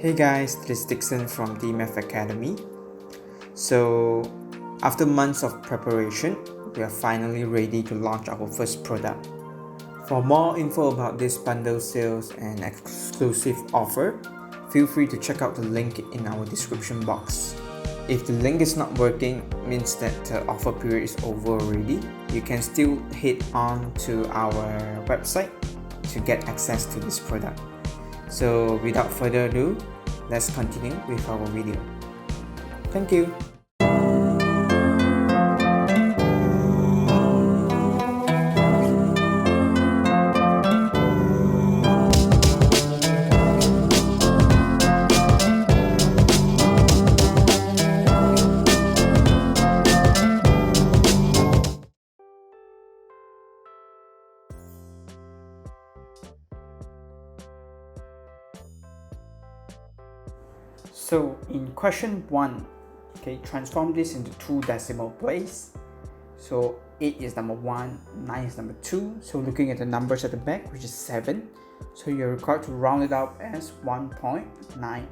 Hey guys, this is Dixon from the Math Academy. So, after months of preparation, we are finally ready to launch our first product. For more info about this bundle sales and exclusive offer, feel free to check out the link in our description box. If the link is not working, it means that the offer period is over already. You can still head on to our website to get access to this product. So without further ado, let's continue with our video. Thank you. So in question 1, transform this into 2 decimal place. So 8 is number 1, 9 is number 2. So looking at the numbers at the back, which is 7. So you're required to round it up as 1.9.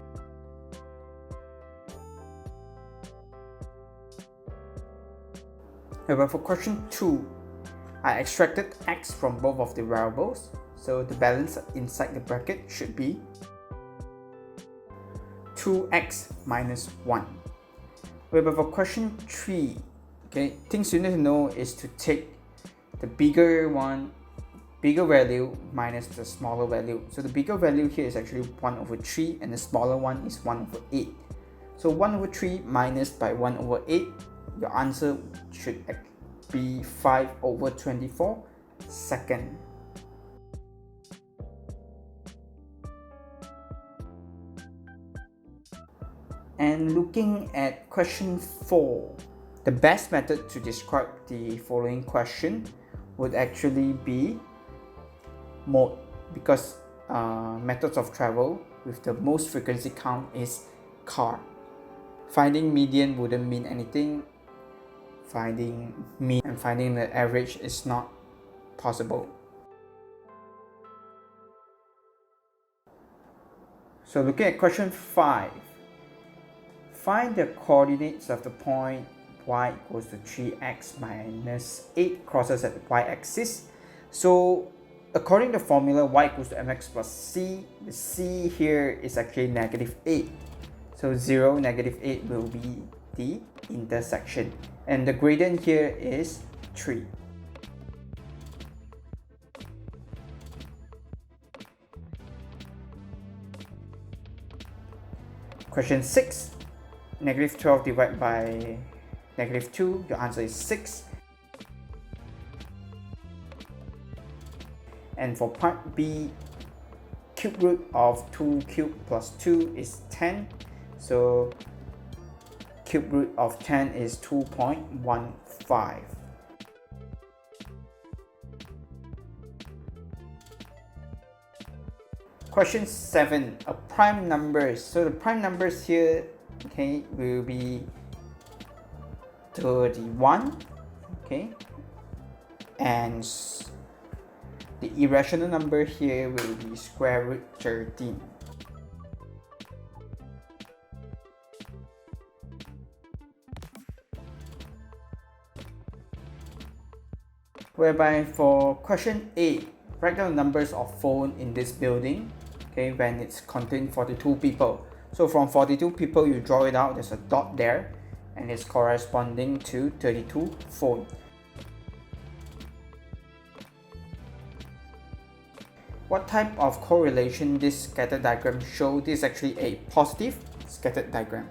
However, for question 2, I extracted x from both of the variables. So the balance inside the bracket should be 2x minus 1. However, for question 3, things you need to know is to take the bigger value minus the smaller value. So the bigger value here is actually 1 over 3 and the smaller one is 1 over 8. So 1 over 3 minus by 1 over 8, your answer should be 5 over 24 second. And looking at question 4, the best method to describe the following question would actually be mode, because methods of travel with the most frequency count is car. Finding median wouldn't mean anything. Finding mean and finding the average is not possible. So looking at question 5, find the coordinates of the point y equals to 3x minus 8 crosses at the y-axis. So according to the formula, y equals to mx plus c, the c here is actually negative 8. So 0, negative 8 will be the intersection. And the gradient here is 3. Question 6. Negative 12 divided by negative 2, your answer is 6. And for part B, cube root of 2 cubed plus 2 is 10. So cube root of 10 is 2.15. Question 7, a prime numbers. So the prime numbers here will be 31, and the irrational number here will be square root 13. Whereby for question 8, write down the numbers of phone in this building, when it's contained 42 people. So from 42 people, you draw it out, there's a dot there, and it's corresponding to 32 phone. What type of correlation this scattered diagram shows? This is actually a positive scattered diagram.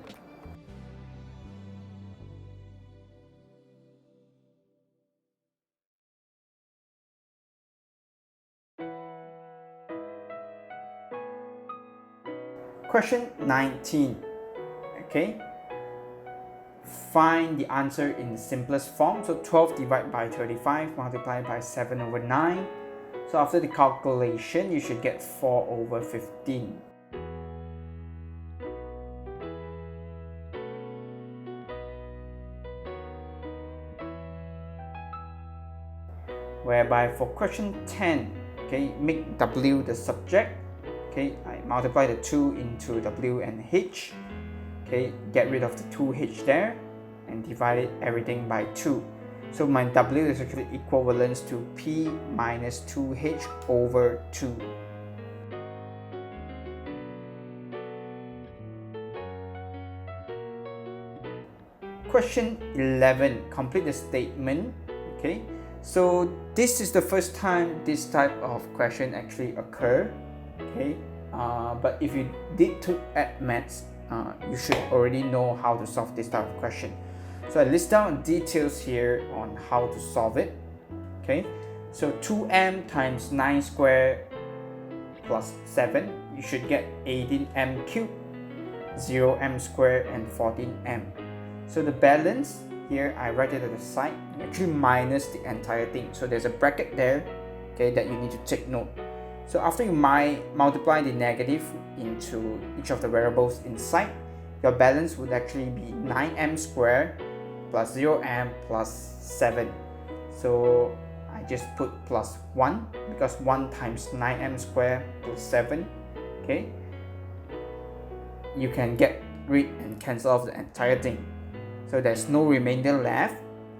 Question 19. Find the answer in the simplest form. So 12 divided by 35 multiplied by 7 over 9. So after the calculation, you should get 4 over 15. Whereby for question 10, make W the subject, I multiply the 2 into W and H. Okay, get rid of the 2H there and divide everything by 2. So my W is actually equivalent to P minus 2H over 2. Question 11. Complete the statement. Okay, so this is the first time this type of question actually occur. Okay, but if you did took at maths, you should already know how to solve this type of question. So I list down details here on how to solve it. Okay, so 2m times 9 squared plus 7, you should get 18m cubed, 0m squared and 14m. So the balance here, I write it at the side, actually minus the entire thing. So there's a bracket there, okay, that you need to take note. So after you multiply the negative into each of the variables inside, your balance would actually be 9m squared plus 0m plus 7. So I just put plus 1 because 1 times 9m squared plus 7. Okay, you can get rid and cancel off the entire thing. So there's no remainder left.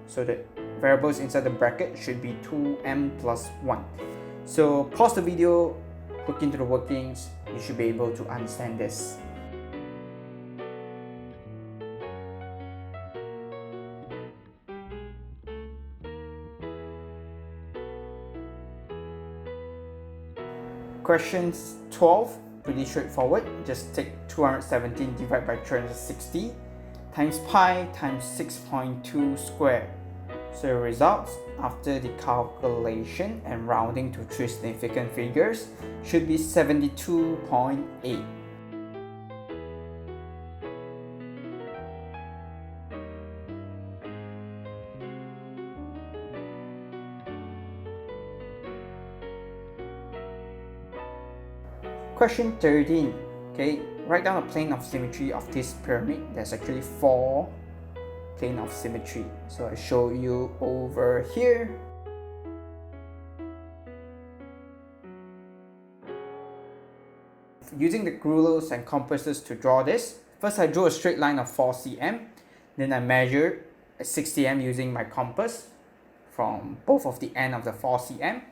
So the variables inside the bracket should be 2m plus 1. So pause the video, look into the workings, you should be able to understand this. Questions 12, pretty straightforward. Just take 217 divided by 360 times pi times 6.2 squared. So the results after the calculation and rounding to 3 significant figures should be 72.8. Question 13. Okay, write down a plane of symmetry of this pyramid. There's actually 4 plane of symmetry. So I show you over here. Using the rulers and compasses to draw this, first I draw a straight line of 4 cm. Then I measure 6 cm using my compass from both of the end of the 4 cm.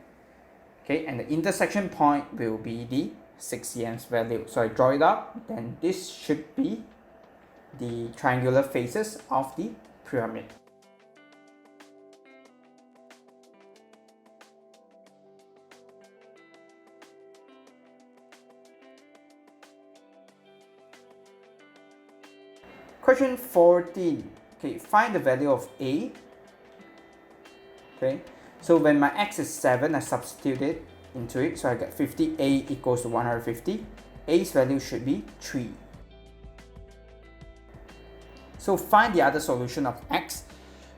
Okay, and the intersection point will be the 6 cm's value. So I draw it up, then this should be the triangular faces of the pyramid. Question 14. Okay, find the value of A. Okay, so when my x is 7, I substitute it into it, so I get 50a equals to 150. A's value should be 3. So find the other solution of x.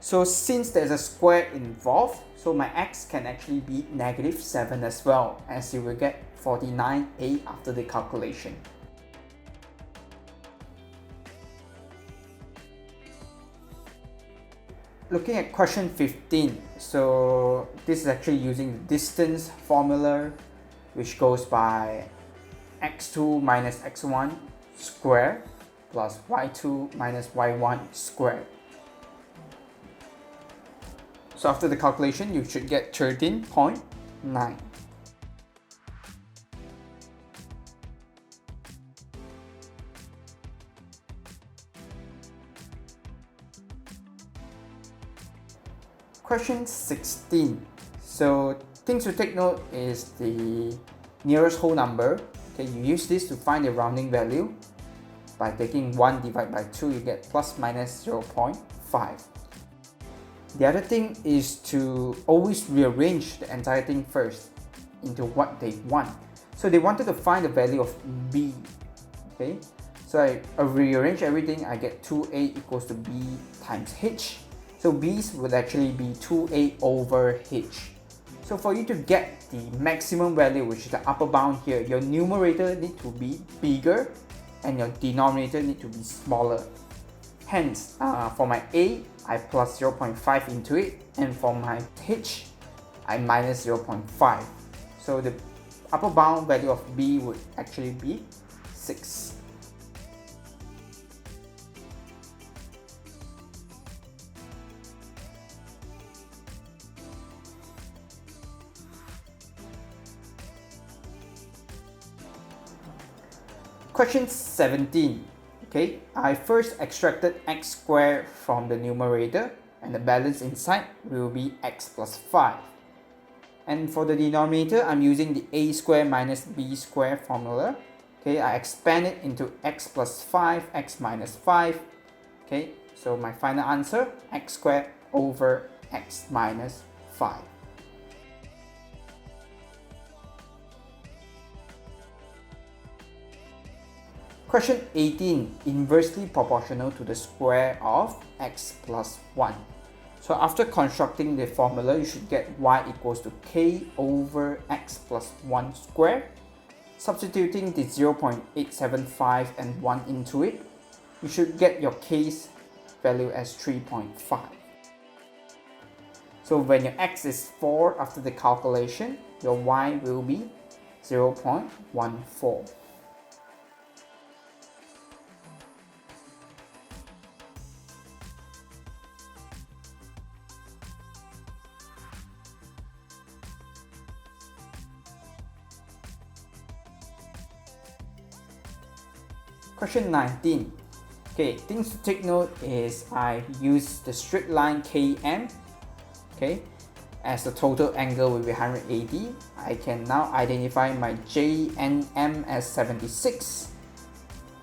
So since there's a square involved, so my x can actually be negative 7 as well, as you will get 49a after the calculation. Looking at question 15, so this is actually using the distance formula, which goes by x2 minus x1 squared plus y2 minus y1 squared. So after the calculation, you should get 13.9. Question 16. So things to take note is the nearest whole number. Okay, you use this to find the rounding value. By taking 1 divided by 2, you get plus minus 0.5. The other thing is to always rearrange the entire thing first into what they want. So they wanted to find the value of b. Okay, so I rearrange everything. I get 2a equals to b times h. So b's would actually be 2a over h. So for you to get the maximum value, which is the upper bound here, your numerator need to be bigger and your denominator need to be smaller. Hence, for my a, I plus 0.5 into it, and for my h, I minus 0.5. So the upper bound value of b would actually be 6. Question 17. Okay, I first extracted x squared from the numerator and the balance inside will be x plus 5. And for the denominator, I'm using the a squared minus b squared formula. Okay, I expand it into x plus 5, x minus 5. Okay, so my final answer, x squared over x minus 5. Question 18, inversely proportional to the square of x plus 1. So after constructing the formula, you should get y equals to k over x plus 1 squared. Substituting the 0.875 and 1 into it, you should get your k's value as 3.5. So when your x is 4 after the calculation, your y will be 0.14. Question 19. Okay, things to take note is I use the straight line KM, okay, as the total angle will be 180. I can now identify my J and M as 76,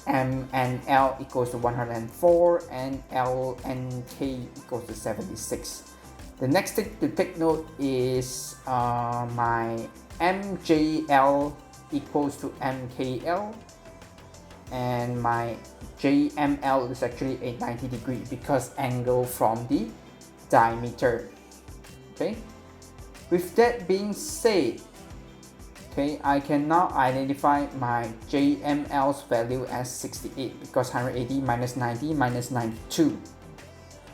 M and L equals to 104, and L and K equals to 76. The next thing to take note is my MJL equals to MKL, and my JML is actually a 90 degree because angle from the diameter. Okay, with that being said, okay, I can now identify my JML's value as 68 because 180 minus 90 minus 92.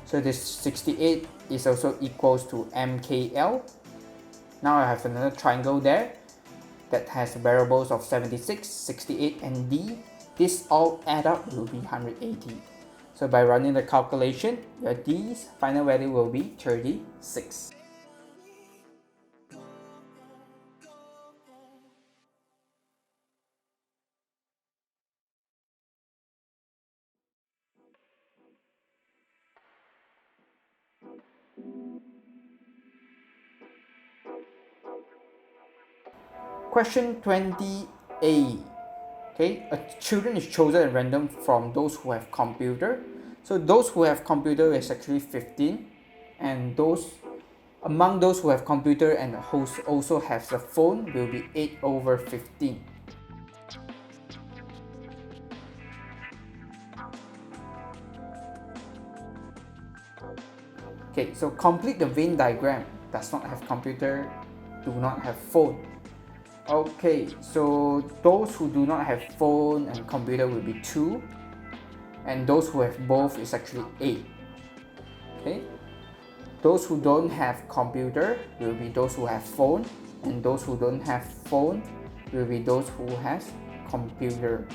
So this 68 is also equals to MKL. Now I have another triangle there that has variables of 76, 68 and D. This all add up will be 180. So by running the calculation, your D's final value will be 36. Question 20A. Okay, a children is chosen at random from those who have computer. So those who have computer is actually 15, and among those who have computer and also have the phone will be 8 over 15. Okay, so complete the Venn diagram. Does not have computer, do not have phone. Okay, so those who do not have phone and computer will be 2, and those who have both is actually 8. Okay, those who don't have computer will be those who have phone, and those who don't have phone will be those who has computer.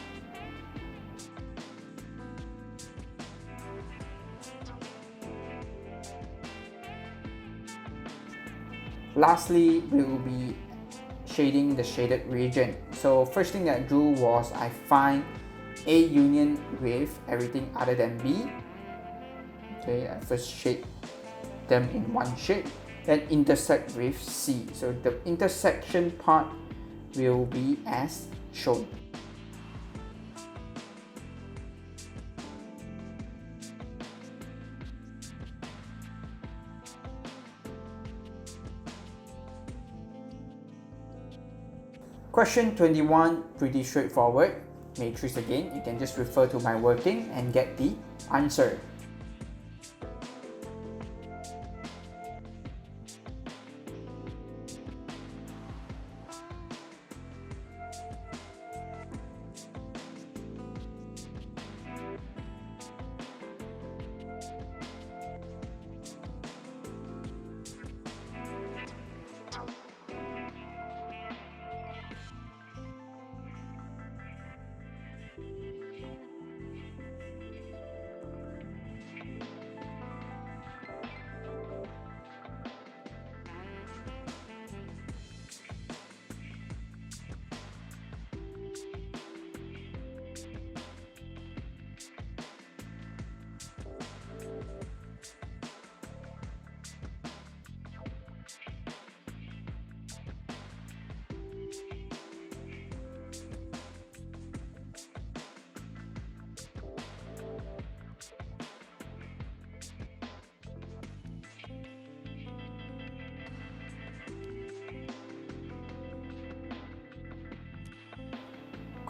Lastly, we will be shading the shaded region. So first thing that I drew was I find A union with everything other than B. Okay, I first shade them in one shade, then intersect with C. So the intersection part will be as shown. Question 21, pretty straightforward. Matrix again, you can just refer to my working and get the answer.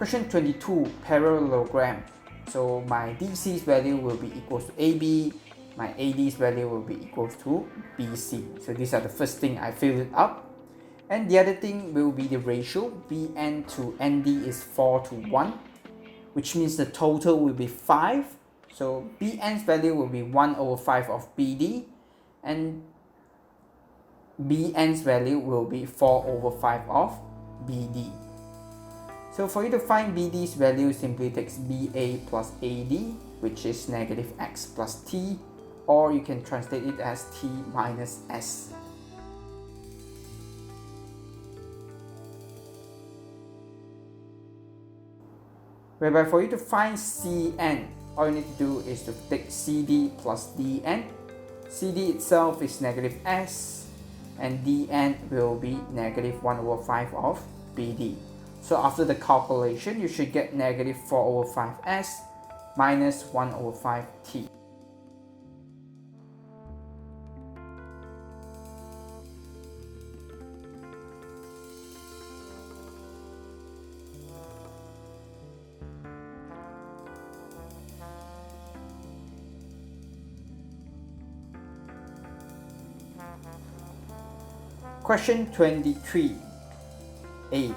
Question 22, parallelogram. So my DC's value will be equals to AB, my AD's value will be equals to BC. So these are the first thing I fill it up. And the other thing will be the ratio. BN to ND is 4 to 1, which means the total will be 5. So BN's value will be 1 over 5 of BD, and BN's value will be 4 over 5 of BD. So for you to find BD's value, simply takes BA plus AD, which is negative X plus T, or you can translate it as T minus S. Whereby for you to find CN, all you need to do is to take CD plus DN. CD itself is negative S, and DN will be negative 1 over 5 of BD. So after the calculation, you should get negative 4 over 5S minus 1 over 5T. Question 23A,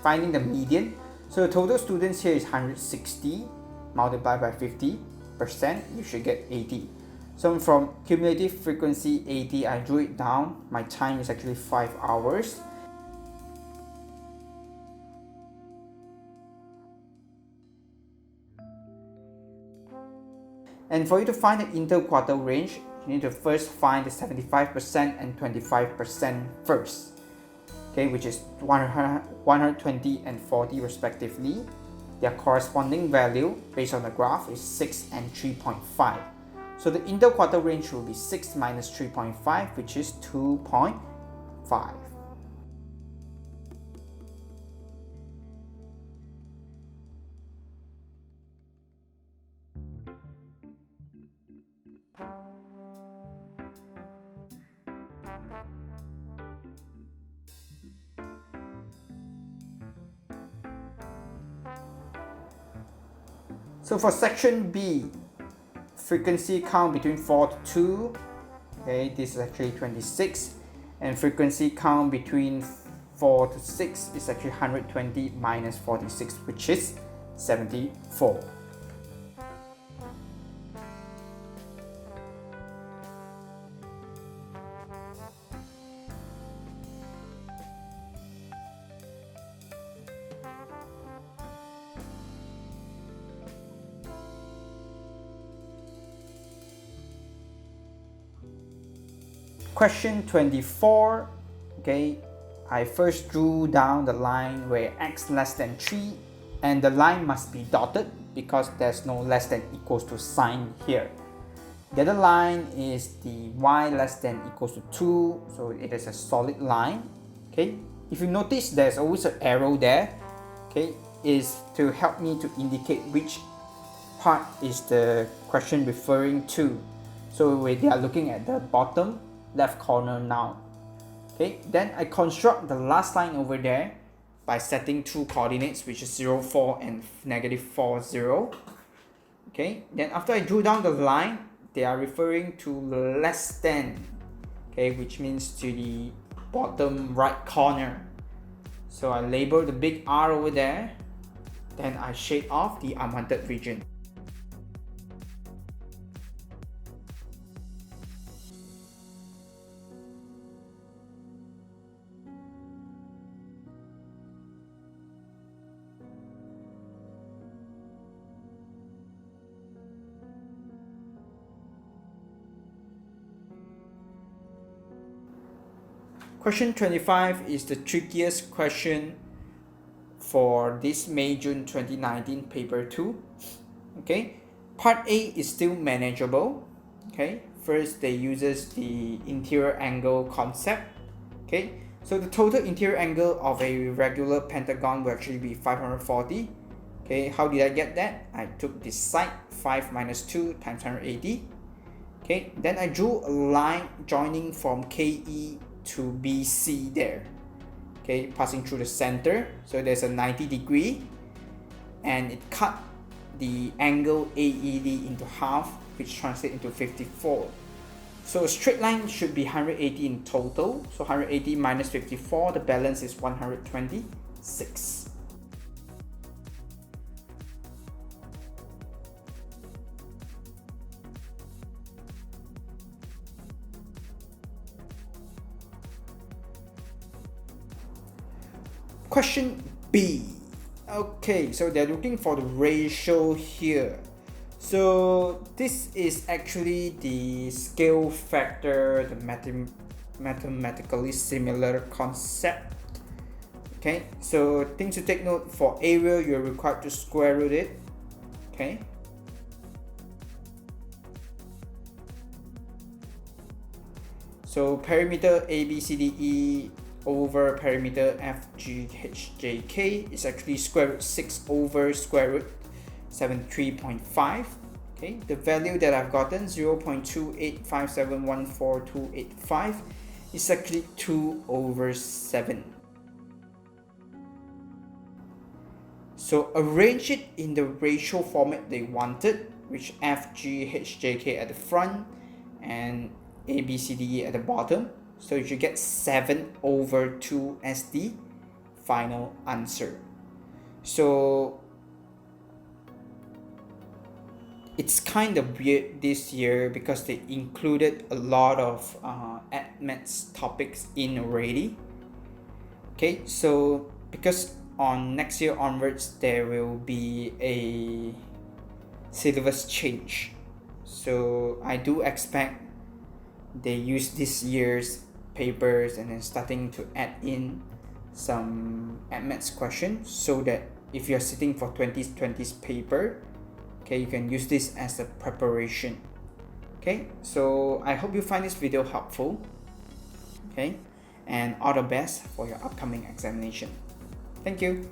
finding the median. So the total students here is 160, multiplied by 50%, you should get 80. So from cumulative frequency 80, I drew it down. My time is actually 5 hours. And for you to find the interquartile range, you need to first find the 75% and 25% first, okay, which is 120 and 40 respectively. Their corresponding value based on the graph is 6 and 3.5. So the interquartile range will be 6 minus 3.5, which is 2.5. So for section B, frequency count between 4 to 2, okay, this is actually 26, and frequency count between 4 to 6 is actually 120 minus 46, which is 74. Question 24, okay, I first drew down the line where x less than 3, and the line must be dotted because there's no less than equals to sign here. The other line is the y less than equals to 2, so it is a solid line, okay. If you notice, there's always an arrow there, okay, is to help me to indicate which part is the question referring to. So they are looking at the bottom left corner now. Okay, then I construct the last line over there by setting two coordinates, which is 0, 4 and negative 4, 0. Okay, then after I drew down the line, they are referring to less than, okay, which means to the bottom right corner. So I label the big R over there, then I shade off the unwanted region. Question 25 is the trickiest question for this May June 2019 paper 2. Okay, part A is still manageable. Okay, first they uses the interior angle concept. Okay, so the total interior angle of a regular pentagon will actually be 540. Okay, how did I get that? I took this side, 5 minus 2 times 180. Okay, then I drew a line joining from KE to BC there, okay, passing through the center. So there's a 90 degree. and it cut the angle AED into half, which translates into 54. So a straight line should be 180 in total. So 180 minus 54, the balance is 126. Question B. Okay, so they're looking for the ratio here. So this is actually the scale factor, the mathematically similar concept. Okay, so things to take note: for area, you're required to square root it. Okay. So perimeter ABCDE over perimeter FGHJK is actually square root 6 over square root 73.5. Okay, the value that I've gotten, 0.285714285, is actually 2 over 7. So arrange it in the ratio format they wanted, which FGHJK at the front and ABCDE at the bottom. So you should get 7 over 2 as the final answer. So it's kind of weird this year because they included a lot of maths topics in already. Okay, so because on next year onwards there will be a syllabus change. So I do expect they use this year's papers and then starting to add in some maths questions, so that if you're sitting for 2020's paper, okay, you can use this as a preparation. Okay, so I hope you find this video helpful. Okay, and all the best for your upcoming examination. Thank you.